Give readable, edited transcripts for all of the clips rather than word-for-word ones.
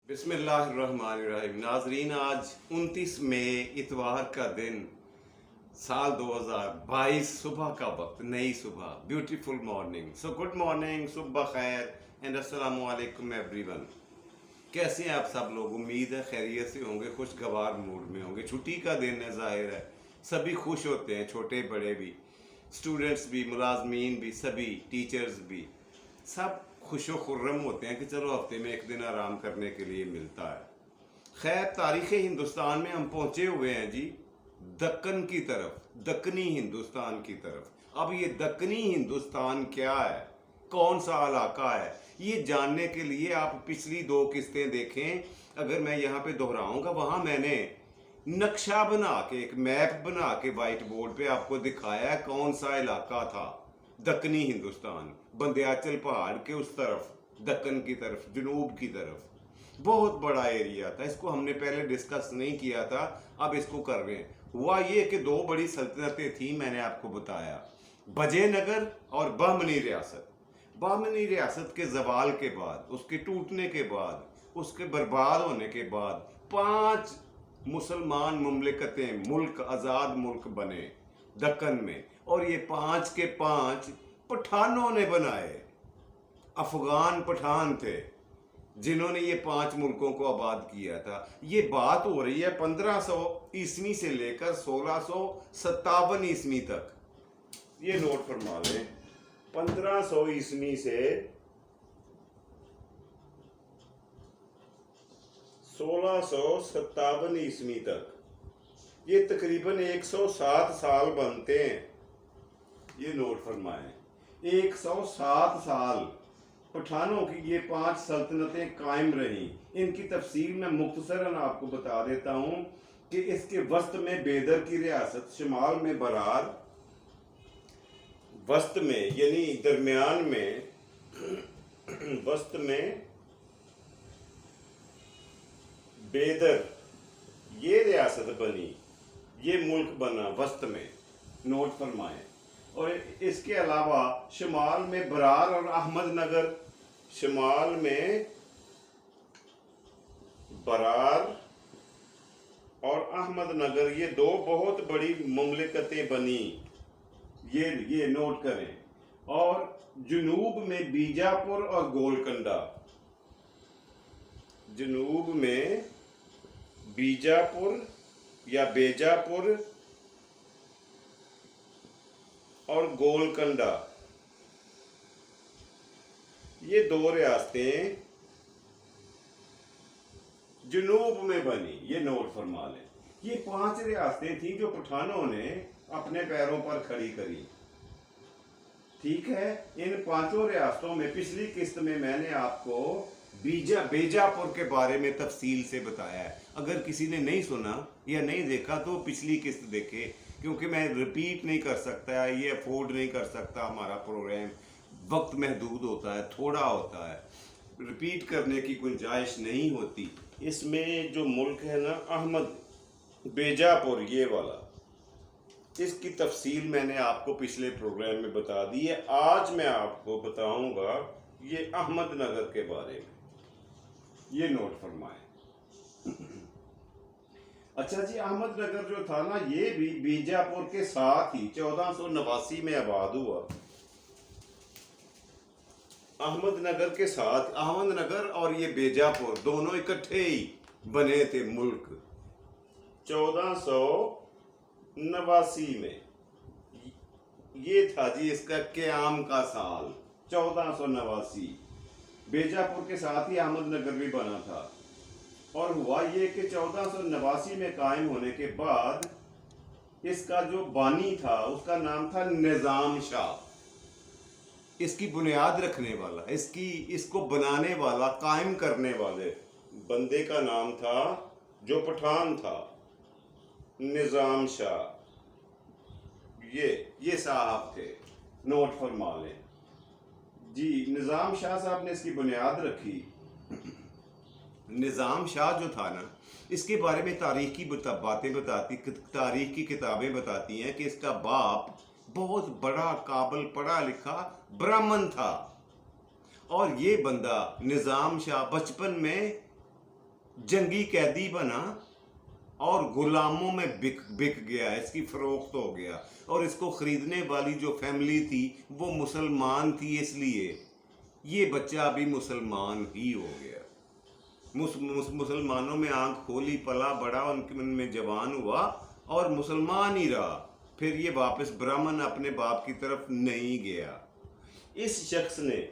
बिस्मिल्लाहिर्रहमानिर्रहीम। नाजरीन, आज 29 मई इतवार का दिन, साल 2022, सुबह का वक्त, नई सुबह, beautiful morning. So good morning, सुबह खैर एंड अस्सलामु अलैकुम एवरीवन। कैसे हैं आप सब लोग? उम्मीद है खैरियत से होंगे, खुशगवार मूड में होंगे। छुट्टी का दिन है, जाहिर है सभी खुश होते हैं, छोटे बड़े भी, स्टूडेंट्स भी, मुलाजमीन भी, सभी टीचर्स भी, सब खुशो खुर्रम होते हैं कि चलो हफ्ते में एक दिन आराम करने के लिए मिलता है। खैर, तारीख़ हिंदुस्तान में हम पहुंचे हुए हैं जी, दक्कन की तरफ, दक्कनी हिंदुस्तान की तरफ। अब ये दक्कनी हिंदुस्तान क्या है, कौन सा इलाका है, ये जानने के लिए आप पिछली 2 किस्तें देखें। अगर मैं यहाँ पे दोहराऊंगा, वहाँ मैंने नक्शा बना के, एक मैप बना के वाइट बोर्ड पे आपको दिखाया है कौन सा इलाका था। दक्कनी हिंदुस्तान, बंध्याचल पहाड़ के उस तरफ, दक्कन की तरफ, जनूब की तरफ बहुत बड़ा एरिया था। इसको हमने पहले डिस्कस नहीं किया था, अब इसको कर रहे हैं। हुआ ये कि 2 बड़ी सल्तनतें थी, मैंने आपको बताया, विजयनगर और बहमनी रियासत। बहमनी रियासत के जवाल के बाद, उसके टूटने के बाद, उसके बर्बाद होने के बाद 5 मुसलमान मुमलिकतें, मुल्क, आज़ाद मुल्क बने दक्कन में। और ये 5 के 5 पठानों ने बनाए, अफगान पठान थे जिन्होंने ये 5 मुल्कों को आबाद किया था। ये बात हो रही है 1500 ईस्वी से लेकर 1657 ईस्वी तक। ये नोट फरमा लें, 1500 ईस्वी से 1657 ईस्वी तक, ये तकरीबन 107 साल बनते हैं। ये नोट फरमाएं, 107 साल पठानों की ये 5 सल्तनतें कायम रहीं। इनकी तफसील मैं मुख्तसरन आपको बता देता हूँ कि इसके वस्त में बेदर की रियासत, शिमाल में बरार, वस्त में यानी दरमियान में, वस्त में बेदर, ये रियासत बनी, ये मुल्क बना वस्त में। नोट फरमाएं। और इसके अलावा शिमाल में बरार और अहमदनगर, शिमाल में बरार और अहमदनगर, ये 2 बहुत बड़ी मुमलिकतें बनी। ये नोट करें। और जनूब में बीजापुर और गोलकंडा, जनूब में बीजापुर या बेजापुर और गोलकंडा, ये 2 रियासतें जनूब में बनी। ये नोट फरमा लें। ये 5 रियासतें थी जो पठानों ने अपने पैरों पर खड़ी करी। ठीक है, इन 5 रियासतों में पिछली किस्त में मैंने आपको बेजापुर के बारे में तफसील से बताया है। अगर किसी ने नहीं सुना या नहीं देखा तो पिछली किस्त देखे, क्योंकि मैं रिपीट नहीं कर सकता, ये अफोर्ड नहीं कर सकता, हमारा प्रोग्राम वक्त महदूद होता है, थोड़ा होता है, रिपीट करने की गुंजाइश नहीं होती। इसमें जो मुल्क है ना, अहमद बेजापुर, ये वाला, इसकी तफसील मैंने आपको पिछले प्रोग्राम में बता दी है। आज मैं आपको बताऊंगा ये अहमदनगर के बारे में। ये नोट फरमाएं। अच्छा जी, अहमदनगर जो था ना, ये भी बीजापुर के साथ ही 1489 में आबाद हुआ। अहमदनगर के साथ, अहमदनगर और ये बेजापुर दोनों इकट्ठे ही बने थे मुल्क 1489 में। ये था जी इसका क़याम का साल, 1489। बेजापुर के साथ ही अहमदनगर भी बना था। और हुआ ये कि 1489 में कायम होने के बाद इसका जो बानी था उसका नाम था निज़ाम शाह। इसकी बुनियाद रखने वाला, इसको बनाने वाला, कायम करने वाले बंदे का नाम था, जो पठान था, निज़ाम शाह। ये साहब थे, नोट फरमा लें जी। निज़ाम शाह साहब ने इसकी बुनियाद रखी। निज़ाम शाह जो था ना, इसके बारे में तारीख की बातें बताती, तारीख की किताबें बताती हैं कि इसका बाप बहुत बड़ा, काबिल, पढ़ा लिखा ब्राह्मण था। और ये बंदा निज़ाम शाह बचपन में जंगी कैदी बना और गुलामों में बिक गया, इसकी फरोख्त हो गया। और इसको ख़रीदने वाली जो फैमिली थी वो मुसलमान थी, इसलिए ये बच्चा अभी मुसलमान ही हो गया। मुसलमानों में आंख खोली, पला बड़ा, उनके मन में जवान हुआ और मुसलमान ही रहा। फिर ये वापस ब्राह्मण अपने बाप की तरफ नहीं गया। इस शख्स ने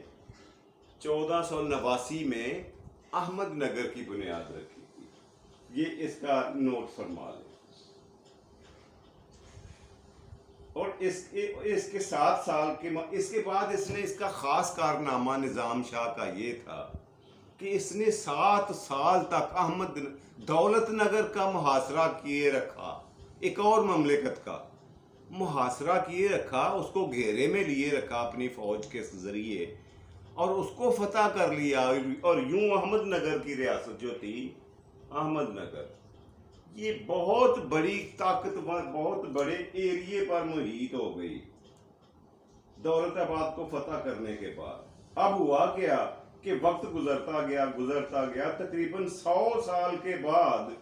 1489 में अहमदनगर की बुनियाद रखी थी। ये इसका नोट फरमा लें। और इसके 7 साल के इसके बाद इसने इसका खास कारनामा निज़ाम शाह का ये था कि इसने 7 साल तक दौलत नगर का मुहासरा किए रखा, एक और ममलिकत का मुहासरा किए रखा, उसको घेरे में लिए रखा अपनी फौज के जरिए और उसको फतह कर लिया। और यूं अहमदनगर की रियासत जो थी, अहमदनगर, ये बहुत बड़ी ताकतवर, बहुत बड़े एरिए पर मुहित हो गई दौलताबाद को फतह करने के बाद। अब हुआ क्या कि वक्त गुजरता गया, तकरीबन 100 साल के बाद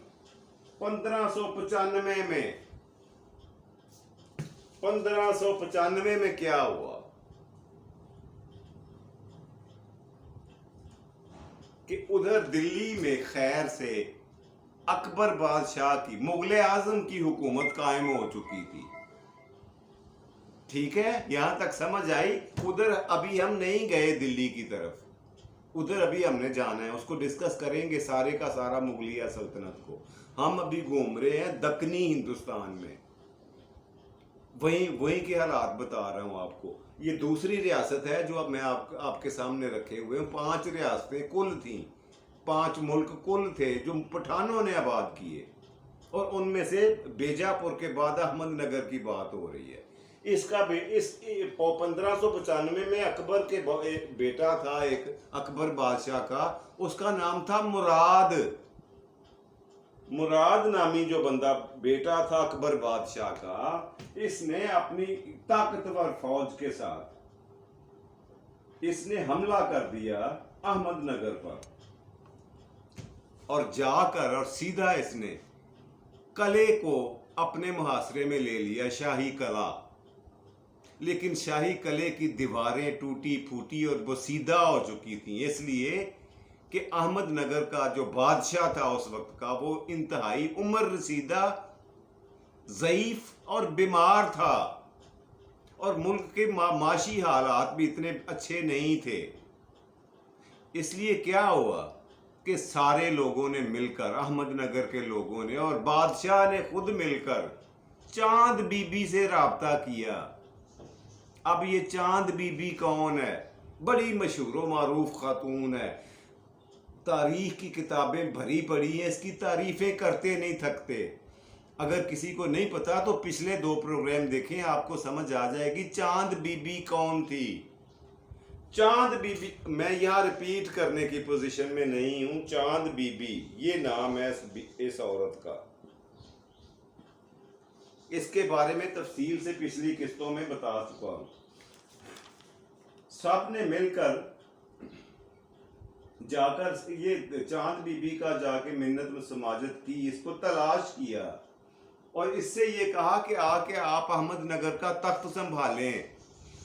1595 में क्या हुआ कि उधर दिल्ली में खैर से अकबर बादशाह की, मुगल आजम की हुकूमत कायम हो चुकी थी। ठीक है, यहां तक समझ आई। उधर अभी हम नहीं गए दिल्ली की तरफ, उधर अभी हमने जाना है, उसको डिस्कस करेंगे सारे का सारा मुगलिया सल्तनत को। हम अभी घूम रहे हैं दक्कनी हिंदुस्तान में, वहीं के हालात बता रहा हूं आपको। ये दूसरी रियासत है जो अब मैं आपके सामने रखे हुए हूँ। 5 रियासतें कुल थी, 5 मुल्क कुल थे जो पठानों ने आबाद किए, और उनमें से बीजापुर के बाद अहमदनगर की बात हो रही है। इसका 1595 में अकबर के बेटा था एक, अकबर बादशाह का, उसका नाम था मुराद नामी जो बंदा बेटा था अकबर बादशाह का। इसने अपनी ताकतवर फौज के साथ इसने हमला कर दिया अहमदनगर पर, और जाकर और सीधा इसने कले को अपने मुहासरे में ले लिया, शाही कला। लेकिन शाही कले की दीवारें टूटी फूटी और वो सीधा हो चुकी थी, इसलिए कि अहमदनगर का जो बादशाह था उस वक्त का, वो इंतहाई उम्र रसीदा, ज़ईफ और बीमार था, और मुल्क के माशी हालात भी इतने अच्छे नहीं थे। इसलिए क्या हुआ कि सारे लोगों ने मिलकर, अहमदनगर के लोगों ने और बादशाह ने खुद मिलकर चांद बीबी से राब्ता किया। अब ये चांद बीबी कौन है? बड़ी मशहूर व मारूफ खातून है, तारीख की किताबें भरी पड़ी हैं, इसकी तारीफें करते नहीं थकते। अगर किसी को नहीं पता तो पिछले 2 प्रोग्राम देखें, आपको समझ आ जाएगी चांद बीबी कौन थी। चांद बीबी, मैं यहाँ रिपीट करने की पोजीशन में नहीं हूं। चांद बीबी ये नाम है इस औरत का। इसके बारे में तफसील से पिछली किस्तों में बता चुका हूं। सब ने मिलकर जाकर ये चांद बीबी का जाके मिन्नत में समाजत की, इसको तलाश किया और इससे ये कहा कि आके आप अहमदनगर का तख्त संभालें।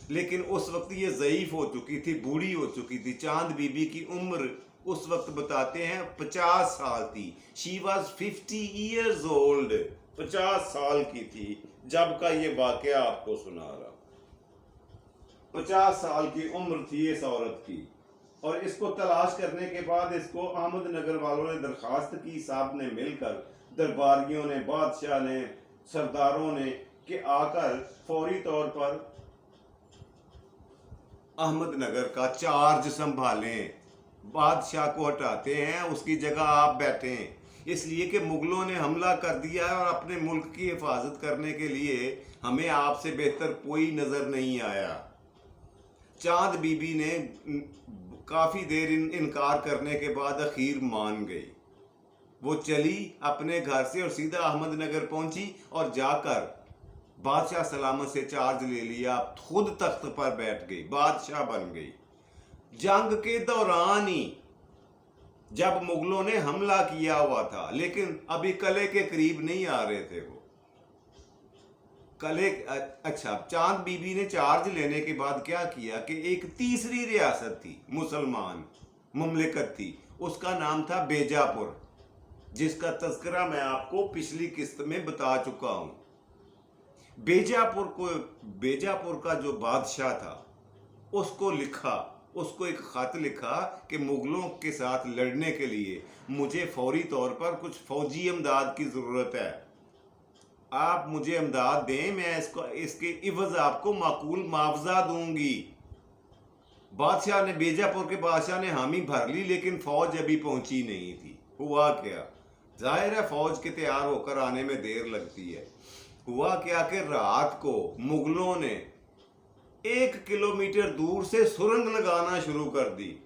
लेकिन उस वक्त ये ज़ईफ हो चुकी थी, बूढ़ी हो चुकी थी। चांद बीबी की उम्र उस वक्त बताते हैं 50 साल थी। शी वॉज 50 ईयर्स ओल्ड, 50 साल की थी जब का ये वाकया आपको सुना रहा। 50 साल की उम्र थी इस औरत की, और इसको तलाश करने के बाद इसको अहमदनगर वालों ने दरखास्त की, साहब ने मिलकर, दरबारियों ने, बादशाह ने, सरदारों ने, कि आकर फौरी तौर पर अहमदनगर का चार्ज संभालें, बादशाह को हटाते हैं, उसकी जगह आप बैठें। इसलिए कि मुगलों ने हमला कर दिया है और अपने मुल्क की हिफाजत करने के लिए हमें आपसे बेहतर कोई नज़र नहीं आया। चांद बीबी ने काफ़ी देर इनकार करने के बाद आखिर मान गई। वो चली अपने घर से और सीधा अहमदनगर पहुंची और जाकर बादशाह सलामत से चार्ज ले लिया, खुद तख्त पर बैठ गई, बादशाह बन गई। जंग के दौरान ही जब मुगलों ने हमला किया हुआ था, लेकिन अभी कले के करीब नहीं आ रहे थे वो कले। अच्छा, चांद बीबी ने चार्ज लेने के बाद क्या किया कि एक तीसरी रियासत थी, मुसलमान मुमलिकत थी, उसका नाम था बेजापुर, जिसका तज़किरा मैं आपको पिछली किस्त में बता चुका हूं। बेजापुर का जो बादशाह था, उसको एक खत लिखा कि मुगलों के साथ लड़ने के लिए मुझे फौरी तौर पर कुछ फौजी इमदाद की ज़रूरत है, आप मुझे इमदाद दें, मैं इसके इवज़ आपको माकूल मुआवजा दूंगी। बेजापुर के बादशाह ने हामी भर ली, लेकिन फौज अभी पहुंची नहीं थी। हुआ क्या, जाहिर है फौज के तैयार होकर आने में देर लगती है। हुआ क्या कि रात को मुगलों ने 1 किलोमीटर दूर से सुरंग लगाना शुरू कर दी,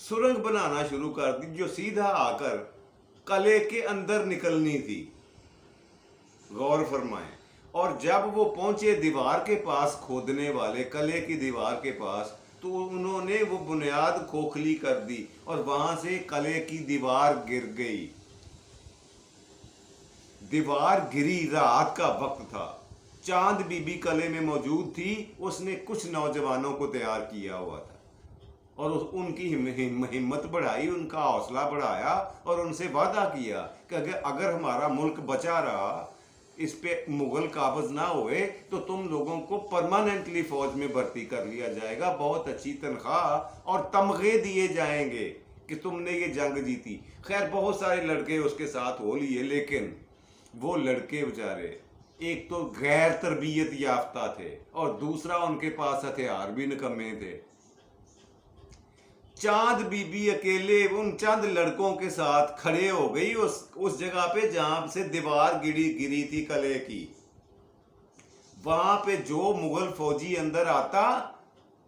सुरंग बनाना शुरू कर दी, जो सीधा आकर कले के अंदर निकलनी थी। गौर फरमाएं। और जब वो पहुंचे दीवार के पास, खोदने वाले कले की दीवार के पास, तो उन्होंने वो बुनियाद खोखली कर दी और वहां से कले की दीवार गिर गई। दीवार गिरी, रात का वक्त था, चांद बीबी कले में मौजूद थी। उसने कुछ नौजवानों को तैयार किया हुआ था और उनकी हिम्मत बढ़ाई, उनका हौसला बढ़ाया और उनसे वादा किया कि अगर हमारा मुल्क बचा रहा, इस पे मुगल काबज ना हुए, तो तुम लोगों को परमानेंटली फौज में भर्ती कर लिया जाएगा, बहुत अच्छी तनख्वाह और तमगे दिए जाएंगे कि तुमने ये जंग जीती। खैर बहुत सारे लड़के उसके साथ हो लिए, लेकिन वो लड़के बेचारे एक तो गैर तरबियत याफ्ता थे और दूसरा उनके पास हथियार भी निकम्मे थे। चांद बीबी अकेले उन चंद लड़कों के साथ खड़े हो गई उस जगह पे जहां से दीवार गिरी थी कले की। वहां पे जो मुगल फौजी अंदर आता,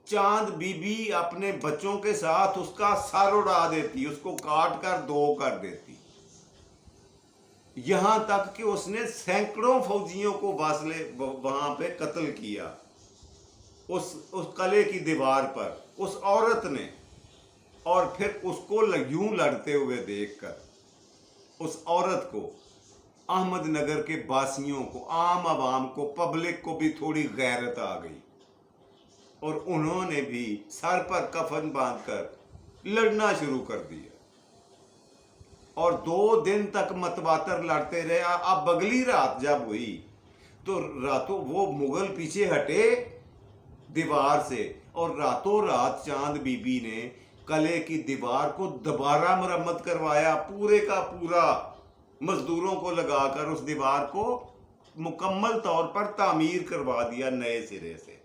चांद बीबी अपने बच्चों के साथ उसका सर उड़ा देती, उसको काट कर 2 कर देती। यहां तक कि उसने सैकड़ों फौजियों को वहां पे कत्ल किया उस कले की दीवार पर, उस औरत ने। और फिर उसको यूं लड़ते हुए देखकर उस औरत को, अहमदनगर के बासियों को, आम आवाम को, पब्लिक को भी थोड़ी गैरत आ गई और उन्होंने भी सर पर कफन बांधकर लड़ना शुरू कर दिया और 2 दिन तक मतवातर लड़ते रहे। अब अगली रात जब हुई तो रातों वो मुगल पीछे हटे दीवार से और रातों रात चांद बीबी ने कले की दीवार को दोबारा मरम्मत करवाया, पूरे का पूरा मजदूरों को लगाकर उस दीवार को मुकम्मल तौर पर तामीर करवा दिया नए सिरे से।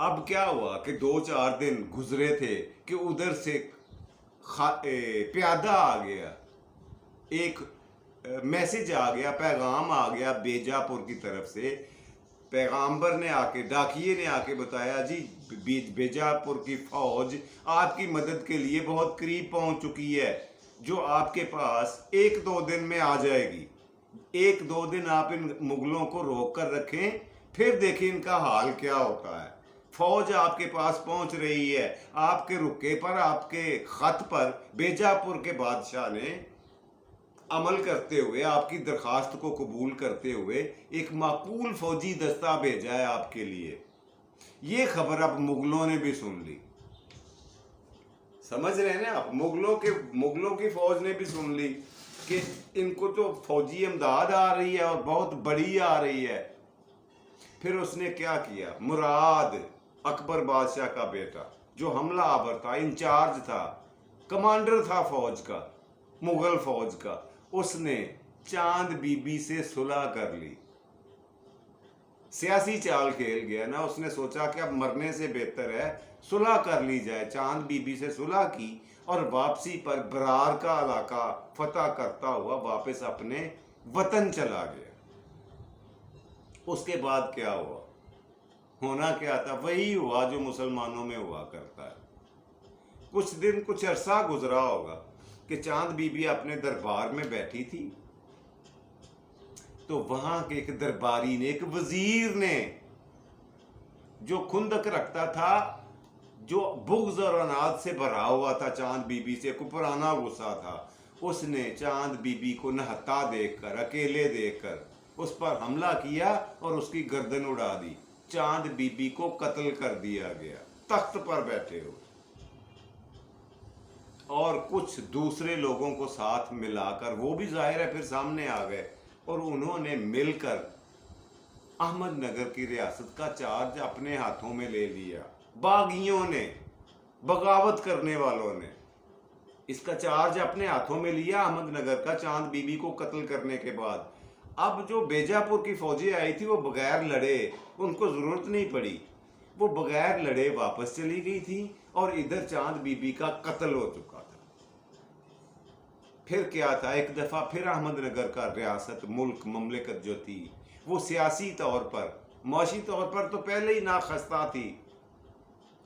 अब क्या हुआ कि 2-4 दिन गुजरे थे कि उधर से प्यादा आ गया, एक मैसेज आ गया, पैगाम आ गया बेजापुर की तरफ से। पैगंबर ने आके, डाकिये ने आके बताया, जी बेजापुर की फौज आपकी मदद के लिए बहुत करीब पहुंच चुकी है, जो आपके पास 1-2 दिन में आ जाएगी। 1-2 दिन आप इन मुगलों को रोक कर रखें, फिर देखें इनका हाल क्या होता है। फौज आपके पास पहुंच रही है। आपके रुके पर, आपके खत पर बेजापुर के बादशाह ने अमल करते हुए, आपकी दरखास्त को कबूल करते हुए एक माकूल फौजी दस्ता भेजा है आपके लिए। ये खबर अब मुगलों ने भी सुन ली। समझ रहे हैं ना आप, मुगलों की फौज ने भी सुन ली कि इनको तो फौजी इमदाद आ रही है और बहुत बड़ी आ रही है। फिर उसने क्या किया, मुराद अकबर बादशाह का बेटा, जो हमला आवर था, इंचार्ज था, कमांडर था फौज का, मुगल फौज का, उसने चांद बीबी से सुलह कर ली। सियासी चाल खेल गया ना, उसने सोचा कि अब मरने से बेहतर है सुलह कर ली जाए। चांद बीबी से सुलह की और वापसी पर बरार का इलाका फतह करता हुआ वापस अपने वतन चला गया। उसके बाद क्या हुआ, होना क्या था, वही हुआ जो मुसलमानों में हुआ करता है। कुछ अरसा गुजरा होगा कि चांद बीबी अपने दरबार में बैठी थी, तो वहां के एक दरबारी ने, एक वजीर ने, जो खुंदक रखता था جو बुग़्ज़ और अनाज से भरा हुआ था चांद बीबी से, को पुराना गुस्सा था, उसने चांद बीबी को नहता देखकर, अकेले देखकर उस पर हमला किया और उसकी गर्दन उड़ा दी। चांद बीबी को कत्ल कर दिया गया तख्त पर बैठे हुए, और कुछ दूसरे लोगों को साथ मिलाकर, वो भी जाहिर है फिर सामने आ गए, और उन्होंने मिलकर अहमदनगर की रियासत का चार्ज अपने हाथों में ले लिया। बागियों ने, बगावत करने वालों ने इसका चार्ज अपने हाथों में लिया अहमदनगर का, चांद बीबी को कत्ल करने के बाद। अब जो बेजापुर की फौजें आई थी वो बगैर लड़े, उनको ज़रूरत नहीं पड़ी, वो बगैर लड़े वापस चली गई थी, और इधर चांद बीबी का कत्ल हो चुका था। फिर क्या था, एक दफ़ा फिर अहमदनगर का रियासत, मुल्क, ममलिकत जो थी वो सियासी तौर पर, माशी तौर पर तो पहले ही ना खस्ता थी,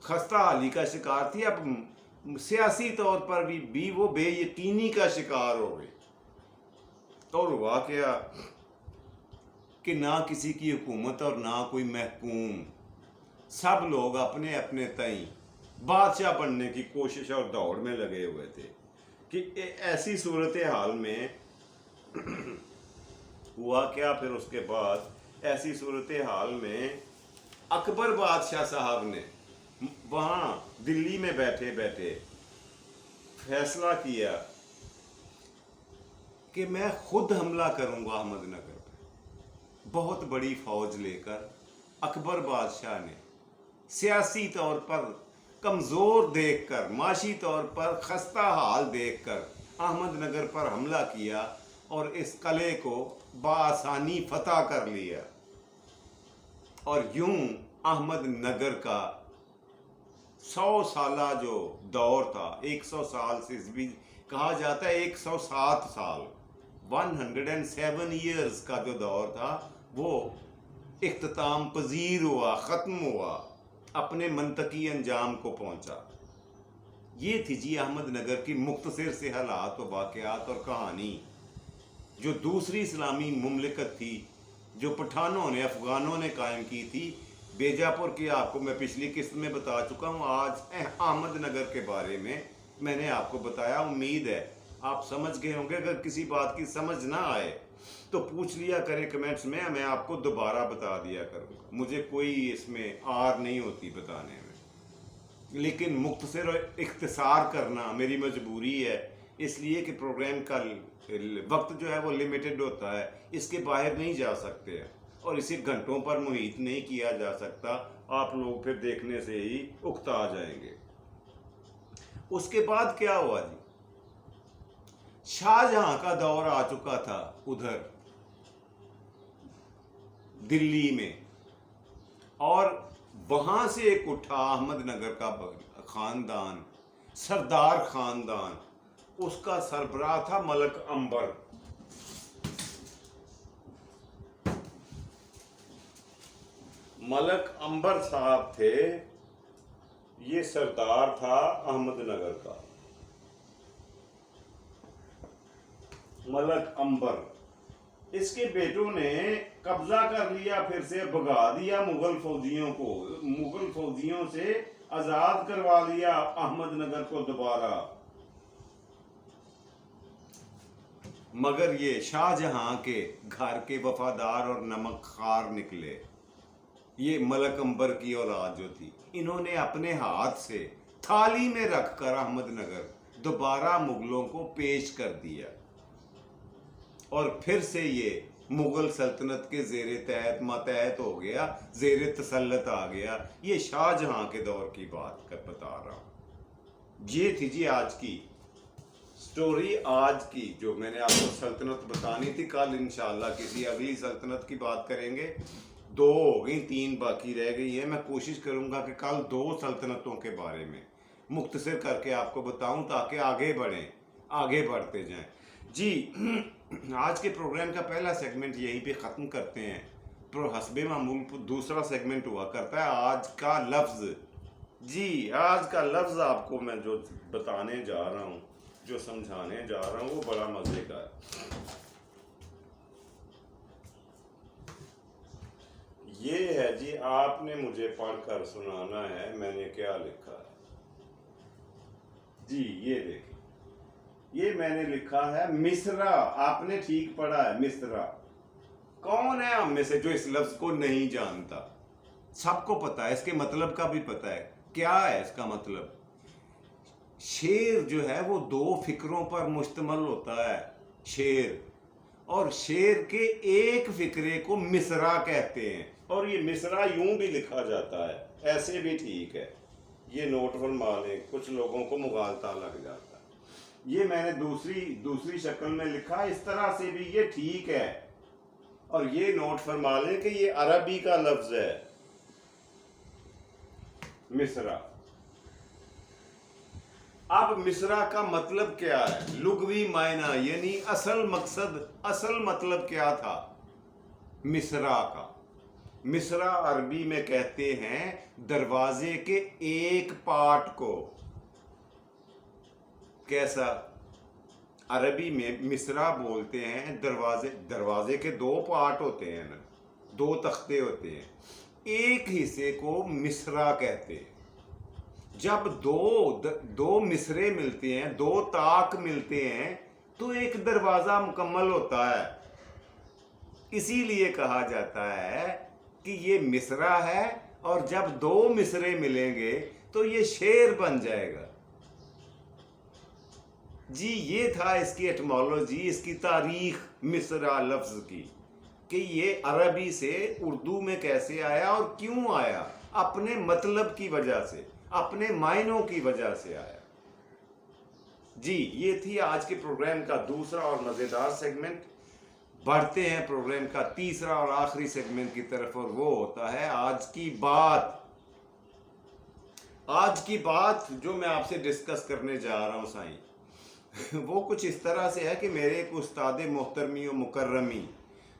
खस्ता हाली का शिकार थी, अब सियासी तौर पर भी वो बेयकीनी का शिकार हो गई। और हुआ क्या कि ना किसी की हुकूमत और ना कोई महकूम, सब लोग अपने अपने तई बादशाह बनने की कोशिश और दौड़ में लगे हुए थे। कि ऐसी सूरत हाल में हुआ क्या, फिर उसके बाद ऐसी सूरत हाल में अकबर बादशाह साहब ने वहाँ दिल्ली में बैठे बैठे फैसला किया कि मैं खुद हमला करूंगा अहमदनगर पे। बहुत बड़ी फौज लेकर अकबर बादशाह ने सियासी तौर पर कमज़ोर देखकर, माशी तौर पर खस्ता हाल देखकर अहमदनगर पर हमला किया और इस किले को बआसानी फतह कर लिया। और यूं अहमदनगर का 100 साला जो दौर था, 100 साल से भी कहा जाता है 107 साल, 107 ईयर्स का जो दौर था वो इख्तिताम पजीर हुआ, ख़त्म हुआ, अपने मंतकी अंजाम को पहुंचा। ये थी जी अहमदनगर की मुख्तसर से हालात व वाक़यात और कहानी, जो दूसरी इस्लामी मुमलिकत थी जो पठानों ने, अफ़गानों ने कायम की थी। बेजापुर की आपको मैं पिछली किस्त में बता चुका हूँ, आज अहमदनगर के बारे में मैंने आपको बताया। उम्मीद है आप समझ गए होंगे। अगर किसी बात की समझ ना आए तो पूछ लिया करें कमेंट्स में, मैं आपको दोबारा बता दिया करूँगा, मुझे कोई इसमें आर नहीं होती बताने में। लेकिन मुख्तसर और इख्तिसार करना मेरी मजबूरी है, इसलिए कि प्रोग्राम का वक्त जो है वो लिमिटेड होता है, इसके बाहर नहीं जा सकते हैं और इसे घंटों पर मुहित नहीं किया जा सकता। आप लोग फिर देखने से ही उकता आ जाएंगे। उसके बाद क्या हुआ जी, शाहजहां का दौर आ चुका था उधर दिल्ली में, और वहां से एक उठा अहमदनगर का खानदान, सरदार खानदान, उसका सरबराह था मलक अंबर। मलक अंबर साहब थे, ये सरदार था अहमदनगर का, मलक अंबर। इसके बेटों ने कब्जा कर लिया, फिर से भगा दिया मुगल फौजियों को, मुगल फौजियों से आजाद करवा लिया अहमदनगर को दोबारा। मगर ये शाहजहां के घर के वफादार और नमक खार निकले। ये मलक अंबर की औलाद जो थी, इन्होंने अपने हाथ से थाली में रखकर अहमदनगर दोबारा मुगलों को पेश कर दिया, और फिर से ये मुगल सल्तनत के ज़ेरे तहत मातहत हो गया, ज़ेरे तसल्लत आ गया। ये शाहजहां के दौर की बात कर बता रहा हूँ। ये थी जी आज की स्टोरी, आज की जो मैंने आपको सल्तनत बतानी थी। कल इंशाल्लाह किसी अगली सल्तनत की बात करेंगे। 2 हो गई, 3 बाकी रह गई है। मैं कोशिश करूंगा कि कल 2 सल्तनतों के बारे में मुख्तसर करके आपको बताऊं, ताकि आगे बढ़ें, आगे बढ़ते जाएं जी। आज के प्रोग्राम का पहला सेगमेंट यहीं पे ख़त्म करते हैं। प्रो हस्बे मामूल दूसरा सेगमेंट हुआ करता है आज का लफ्ज़। जी, आज का लफ्ज़ आपको मैं जो बताने जा रहा हूँ, जो समझाने जा रहा हूँ, वो बड़ा मज़े का है। ये है जी, आपने मुझे पढ़कर सुनाना है मैंने क्या लिखा है। جی یہ دیکھیں، یہ میں نے لکھا ہے مصرع. آپ نے ٹھیک پڑھا ہے مصرع. کون ہے ہم میں سے جو اس لفظ کو نہیں جانتا؟ سب کو پتا ہے، اس کے مطلب کا بھی پتا ہے. کیا ہے اس کا مطلب؟ شعر جو ہے وہ دو فکروں پر مشتمل ہوتا ہے. شعر، اور شعر کے ایک فکرے کو مصرع کہتے ہیں. اور یہ مصرع یوں بھی لکھا جاتا ہے، ایسے بھی ٹھیک ہے. یہ نوٹ فرما لیں، کچھ لوگوں کو مغالطہ لگ جاتا ہے. یہ میں نے دوسری شکل میں لکھا، اس طرح سے بھی یہ ٹھیک ہے. اور یہ نوٹ فرما لیں کہ یہ عربی کا لفظ ہے مصرع. اب مصرع کا مطلب کیا ہے؟ لغوی معنی یعنی اصل مقصد، اصل مطلب کیا تھا مصرع کا؟ مصرع عربی میں کہتے ہیں دروازے کے ایک پارٹ کو. کیسا؟ عربی میں مصرع بولتے ہیں دروازے کے دو پارٹ ہوتے ہیں نا، دو تختے ہوتے ہیں، ایک حصے کو مصرع کہتے ہیں. جب دو مصرے ملتے ہیں، دو طاق ملتے ہیں تو ایک دروازہ مکمل ہوتا ہے. اسی لیے کہا جاتا ہے کہ یہ مصرع ہے، اور جب دو مصرے ملیں گے تو یہ شعر بن جائے گا. جی یہ تھا اس کی ایٹمالوجی، اس کی تاریخ مصرع لفظ کی، کہ یہ عربی سے اردو میں کیسے آیا اور کیوں آیا. اپنے مطلب کی وجہ سے، اپنے معنوں کی وجہ سے آیا. جی یہ تھی آج کے پروگرام کا دوسرا اور مزیدار سیگمنٹ. بڑھتے ہیں پروگرام کا تیسرا اور آخری سیگمنٹ کی طرف، اور وہ ہوتا ہے آج کی بات. آج کی بات جو میں آپ سے ڈسکس کرنے جا رہا ہوں سائیں، وہ کچھ اس طرح سے ہے کہ میرے ایک استاد محترمی و مکرمی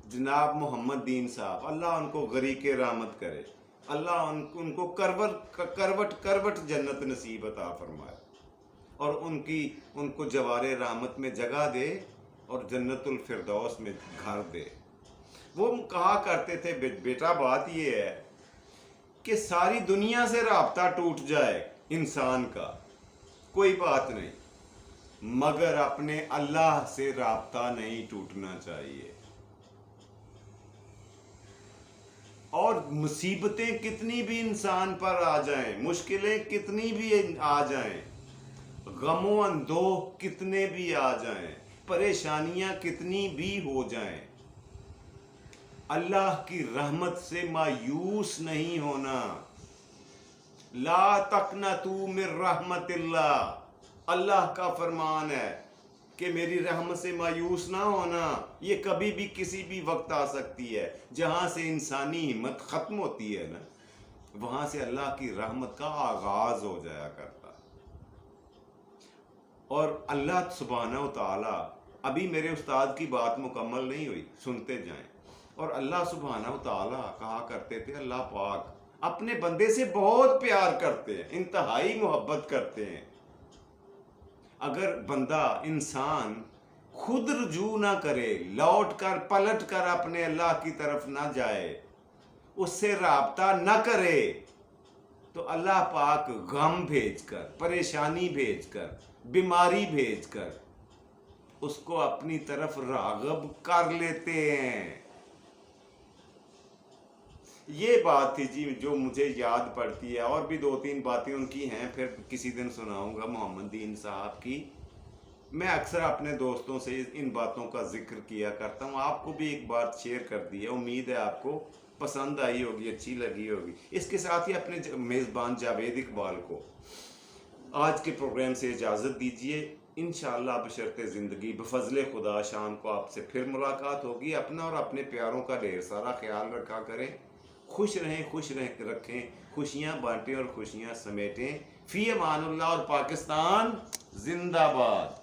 جناب محمد دین صاحب، اللہ ان کو غریق رحمت کرے، اللہ ان کو کروٹ جنت نصیب عطا فرمائے، اور ان کو جوار رحمت میں جگہ دے اور جنت الفردوس میں گھر دے. وہ کہا کرتے تھے بیٹا بات یہ ہے کہ ساری دنیا سے رابطہ ٹوٹ جائے انسان کا، کوئی بات نہیں، مگر اپنے اللہ سے رابطہ نہیں ٹوٹنا چاہیے. اور مصیبتیں کتنی بھی انسان پر آ جائیں، مشکلیں کتنی بھی آ جائیں، غم و اندوہ کتنے بھی آ جائیں، پریشانیاں کتنی بھی ہو جائیں، اللہ کی رحمت سے مایوس نہیں ہونا. لا تقنطوا من رحمت اللہ، اللہ کا فرمان ہے کہ میری رحمت سے مایوس نہ ہونا. یہ کبھی بھی کسی بھی وقت آ سکتی ہے. جہاں سے انسانی ہمت ختم ہوتی ہے نا، وہاں سے اللہ کی رحمت کا آغاز ہو جایا کرتا. اور اللہ سبحانہ و تعالی، ابھی میرے استاد کی بات مکمل نہیں ہوئی، سنتے جائیں. اور اللہ سبحانہ و تعالی کہا کرتے تھے، اللہ پاک اپنے بندے سے بہت پیار کرتے ہیں، انتہائی محبت کرتے ہیں. اگر بندہ انسان خود رجوع نہ کرے، لوٹ کر پلٹ کر اپنے اللہ کی طرف نہ جائے، اس سے رابطہ نہ کرے، تو اللہ پاک غم بھیج کر، پریشانی بھیج کر، بیماری بھیج کر اس کو اپنی طرف راغب کر لیتے ہیں. یہ بات تھی جی جو مجھے یاد پڑتی ہے. اور بھی دو تین باتیں ان کی ہیں، پھر کسی دن سناؤں گا محمد دین صاحب کی. میں اکثر اپنے دوستوں سے ان باتوں کا ذکر کیا کرتا ہوں. آپ کو بھی ایک بات شیئر کر دی ہے، امید ہے آپ کو پسند آئی ہوگی، اچھی لگی ہوگی. اس کے ساتھ ہی اپنے میزبان جاوید اقبال کو آج کے پروگرام سے اجازت دیجیے. انشاءاللہ بشرط زندگی بفضل خدا شام کو آپ سے پھر ملاقات ہوگی. اپنا اور اپنے پیاروں کا ڈھیر سارا خیال رکھا کریں. خوش رکھیں، خوشیاں بانٹیں اور خوشیاں سمیٹیں. فی امان اللہ، اور پاکستان زندہ باد.